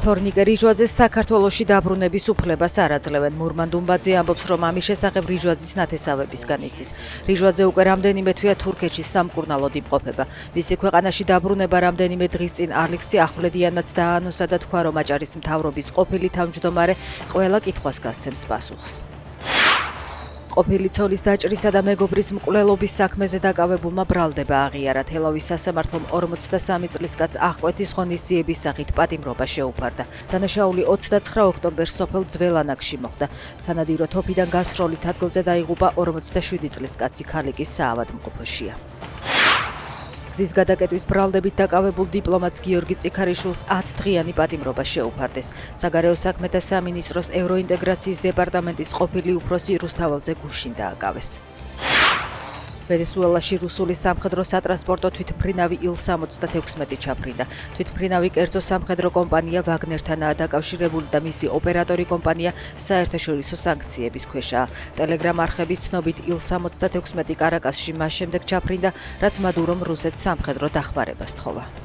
თორნიკე რიჟვაძეს საქართველოში დაბრუნების უფლებას არ აძლევენ. მურმან დუმბაძე ამბობს, რომ ამის შესახებ რიჟვაძის ნათესავებისგან იცის. რიჟვაძე უკვე რამდენიმე თვეა თურქეთში სამკურნალოდ იმყოფება. მისი ქვეყანაში დაბრუნება რამდენიმე დღის წინ ალექსი ახვლედიანმაც დაანონსა და თქვა, რომ აჭარის მთავრობის ყოფილი თავმჯდომარე ყველა კითხვას გასცემს პასუხს. ყოფილი ცოლის დაჭრისა და მეგობრის მკვლელობის საქმეზე დაკავებულმა ბრალდება აღიარა. თელავის სასამართლომ 43 წლის კაცს აღკვეთის ღონისძიების სახით პატიმრობა შეუფარდა. დანაშაული 29 ოქტომბერს სოფელ ძველანაკში მოხდა. სანადირო თოფიდან გასროლით ადგილზე დაიღუპა 47 წლის კაცი, ქალიკის საავადმყოფოშია. გზის გადაკეტვის ბრალდებით დაკავებულ დიპლომატს გიორგი წიქარიშვილს 10 დღიანი პატიმრობა შეუფარდეს. საგარეო საქმეთა სამინისტროს ევროინტეგრაციის დეპარტამენტის ყოფილი უფროსი რუსთაველზე გუშინ დააკავეს. ვენესუელაში რუსული სამხედრო სატრანსპორტო თვითმფრინავი Il-76 ჩაფრინდა. თვითმფრინავი კერძო სამხედრო კომპანია ვაგნერთანაა დაკავშირებული და მისი ოპერატორი კომპანია საერთაშორისო სანქციების ქვეშაა. ტელეგრამ არხების ცნობით Il-76 კარაკასში მას შემდეგ ჩაფრინდა, რაც მადურომ რუსეთს სამხედრო დახმარებას თხოვა.